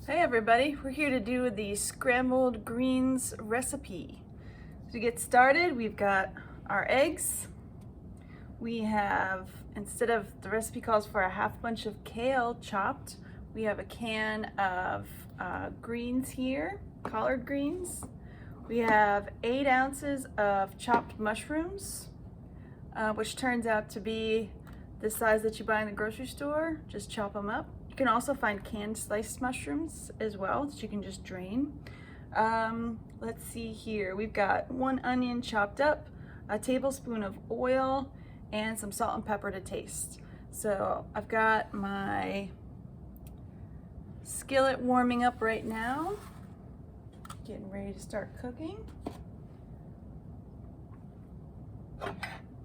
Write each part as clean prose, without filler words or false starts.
Hey everybody, we're here to do the scrambled greens recipe. To get started, we've got our eggs. We have, instead of, the recipe calls for a half bunch of kale chopped, we have a can of greens here, collard greens. We have 8 ounces of chopped mushrooms, which turns out to be the size that you buy in the grocery store. Just chop them up. You can also find canned sliced mushrooms as well that you can just drain. Let's see here. We've got 1 onion chopped up, a tablespoon of oil, and some salt and pepper to taste. So I've got my skillet warming up right now, getting ready to start cooking.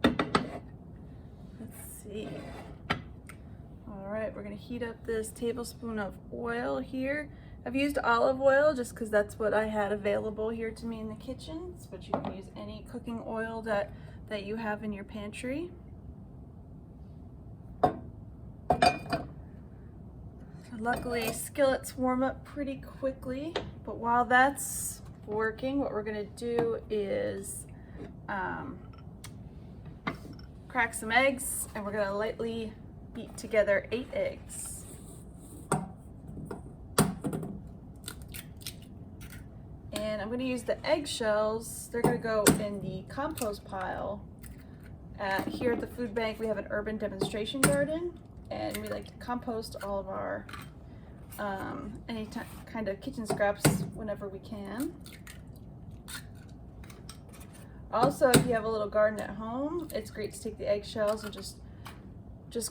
Let's see. All right, we're gonna heat up this tablespoon of oil here. I've used olive oil just because that's what I had available here to me in the kitchen, but you can use any cooking oil that you have in your pantry. Luckily, skillets warm up pretty quickly, but while that's working, what we're gonna do is crack some eggs, and we're gonna lightly beat together 8 eggs. And I'm going to use the eggshells. They're going to go in the compost pile. Here at the food bank, we have an urban demonstration garden, and we like to compost all of our any kind of kitchen scraps whenever we can. Also, if you have a little garden at home, it's great to take the eggshells and just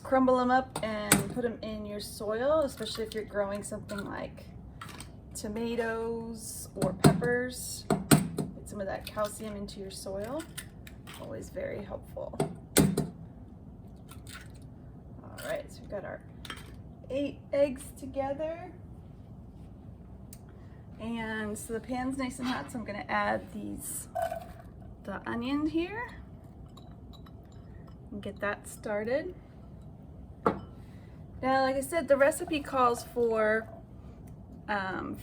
crumble them up and put them in your soil, especially if you're growing something like tomatoes or peppers. Get some of that calcium into your soil. Always very helpful. All right, so we've got our 8 eggs together. And so the pan's nice and hot, so I'm gonna add the onion here and get that started. Now, like I said, the recipe calls for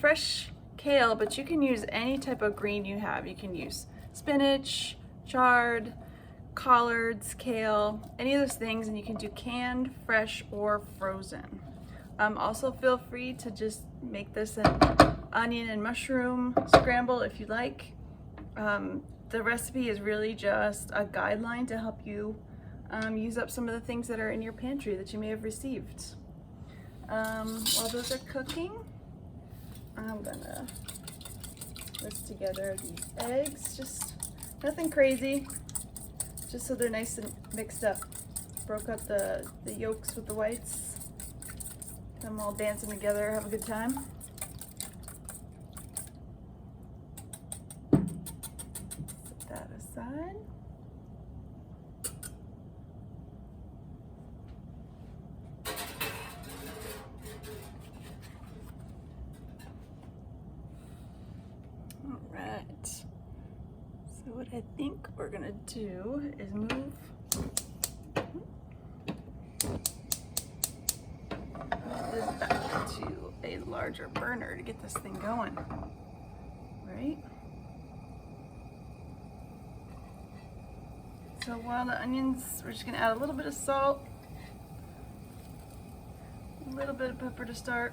fresh kale, but you can use any type of green you have. You can use spinach, chard, collards, kale, any of those things, and you can do canned, fresh, or frozen. Also, feel free to just make this an onion and mushroom scramble if you like. The recipe is really just a guideline to help you use up some of the things that are in your pantry that you may have received. While those are cooking, I'm gonna whisk together these eggs. Just nothing crazy, just so they're nice and mixed up. Broke up the yolks with the whites. Get them all dancing together, have a good time. Set that aside. Alright, so what I think we're gonna do is move this back to a larger burner to get this thing going, right? So while the onions, we're just gonna add a little bit of salt, a little bit of pepper to start.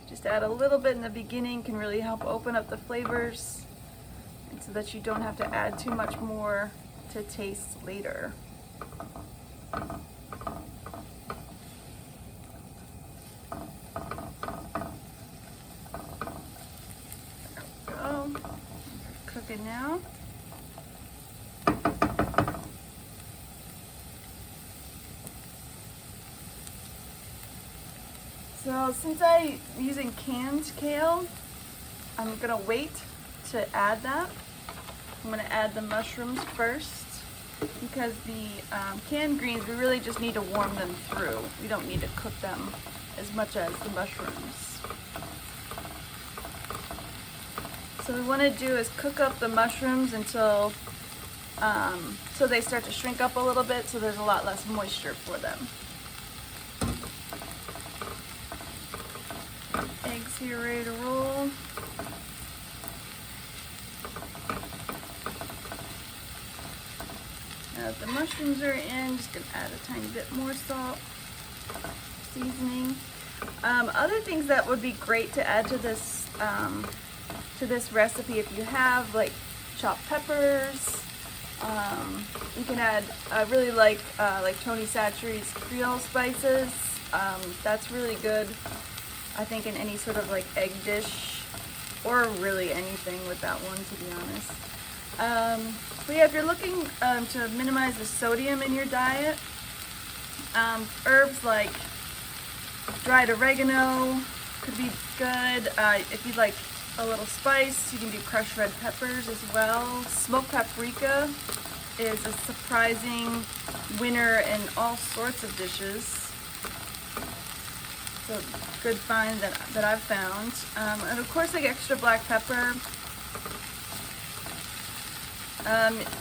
Just add a little bit in the beginning can really help open up the flavors, and so that you don't have to add too much more to taste later. There we go. Cooking now. So since I'm using canned kale, I'm gonna wait to add that. I'm gonna add the mushrooms first, because the canned greens, we really just need to warm them through. We don't need to cook them as much as the mushrooms. So what we wanna do is cook up the mushrooms until so they start to shrink up a little bit, so there's a lot less moisture for them. Eggs here ready to roll. Now that the mushrooms are in, just gonna add a tiny bit more salt, seasoning. Other things that would be great to add to this recipe, if you have like chopped peppers, you can add. I really like Tony Chachere's Creole spices. That's really good, I think, in any sort of like egg dish, or really anything with that one, to be honest. But yeah, if you're looking to minimize the sodium in your diet, herbs like dried oregano could be good. If you'd like a little spice, you can do crushed red peppers as well. Smoked paprika is a surprising winner in all sorts of dishes. It's a good find that I've found. And of course, like extra black pepper.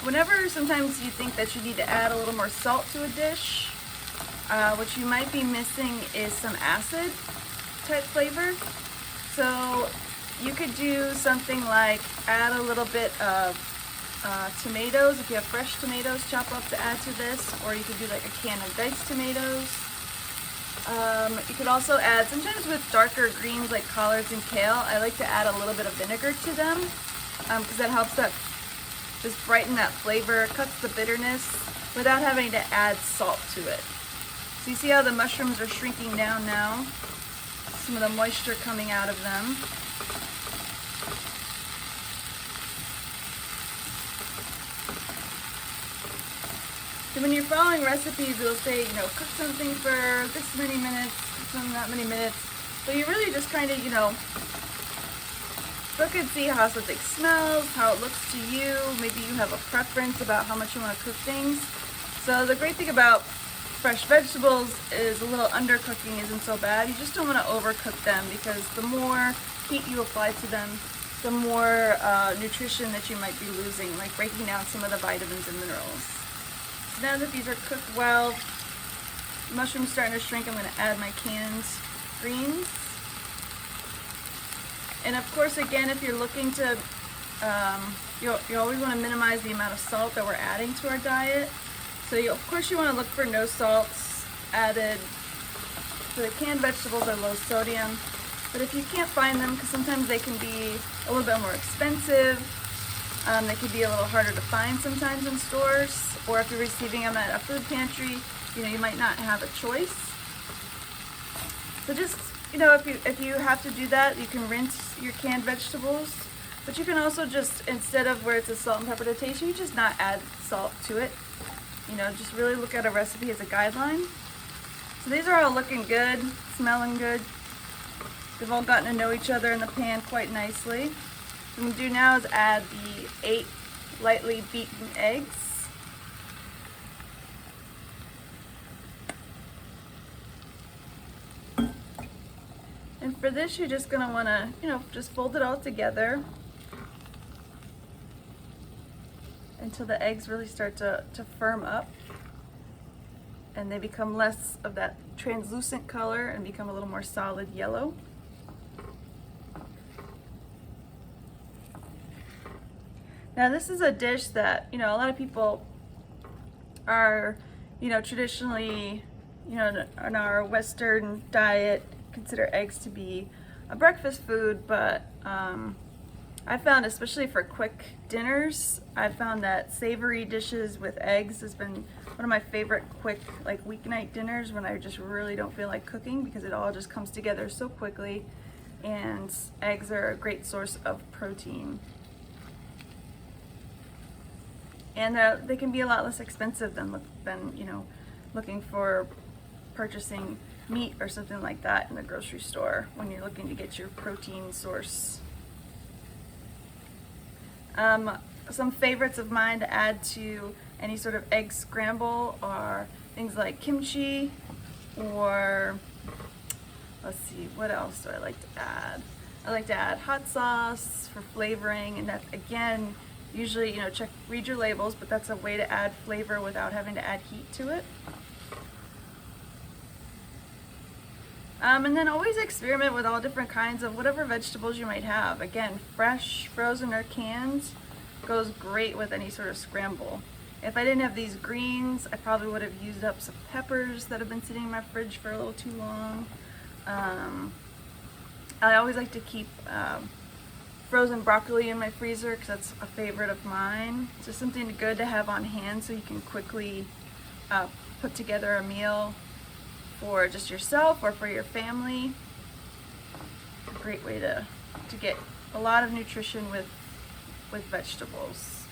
Whenever sometimes you think that you need to add a little more salt to a dish, what you might be missing is some acid type flavor. So you could do something like add a little bit of tomatoes. If you have fresh tomatoes, chop up to add to this, or you could do like a can of diced tomatoes. You could also add, sometimes with darker greens like collards and kale, I like to add a little bit of vinegar to them, because that helps that just brighten that flavor, cuts the bitterness without having to add salt to it. So you see how the mushrooms are shrinking down now? Some of the moisture coming out of them. So when you're following recipes, it'll say, cook something for this many minutes, cook something that many minutes. But you really just kind of, look and see how something smells, how it looks to you. Maybe you have a preference about how much you want to cook things. So the great thing about fresh vegetables is a little undercooking isn't so bad. You just don't want to overcook them, because the more heat you apply to them, the more nutrition that you might be losing, like breaking down some of the vitamins and minerals. So now that these are cooked well, mushrooms starting to shrink, I'm going to add my canned greens. And of course, again, if you're looking to, you always want to minimize the amount of salt that we're adding to our diet. So of course you want to look for no salts added. So the canned vegetables are low sodium. But if you can't find them, because sometimes they can be a little bit more expensive, they can be a little harder to find sometimes in stores, or if you're receiving them at a food pantry, you might not have a choice. So just, if you have to do that, you can rinse your canned vegetables, but you can also just, instead of where it's a salt and pepper to taste, you just not add salt to it. Just really look at a recipe as a guideline. So these are all looking good, smelling good. They've all gotten to know each other in the pan quite nicely. What I'm going to do now is add the 8 lightly beaten eggs. And for this, you're just going to want to, just fold it all together until the eggs really start to firm up and they become less of that translucent color and become a little more solid yellow. Now this is a dish that, a lot of people are, traditionally, in our Western diet, consider eggs to be a breakfast food, but I found, especially for quick dinners, I found that savory dishes with eggs has been one of my favorite quick, like, weeknight dinners when I just really don't feel like cooking, because it all just comes together so quickly, and eggs are a great source of protein. And they can be a lot less expensive than looking for purchasing meat or something like that in the grocery store when you're looking to get your protein source. Some favorites of mine to add to any sort of egg scramble are things like kimchi, or let's see, what else do I like to add? I like to add hot sauce for flavoring, and that, again, usually, read your labels, but that's a way to add flavor without having to add heat to it. And then always experiment with all different kinds of whatever vegetables you might have. Again, fresh, frozen, or canned goes great with any sort of scramble. If I didn't have these greens, I probably would have used up some peppers that have been sitting in my fridge for a little too long. I always like to keep frozen broccoli in my freezer because that's a favorite of mine. It's just something good to have on hand so you can quickly put together a meal for just yourself or for your family. A great way to get a lot of nutrition with vegetables.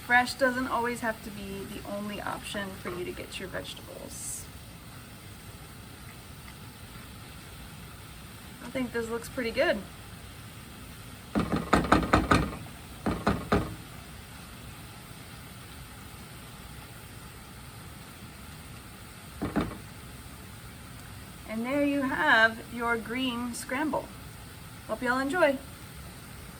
Fresh doesn't always have to be the only option for you to get your vegetables. I think this looks pretty good. And there you have your green scramble. Hope y'all enjoy.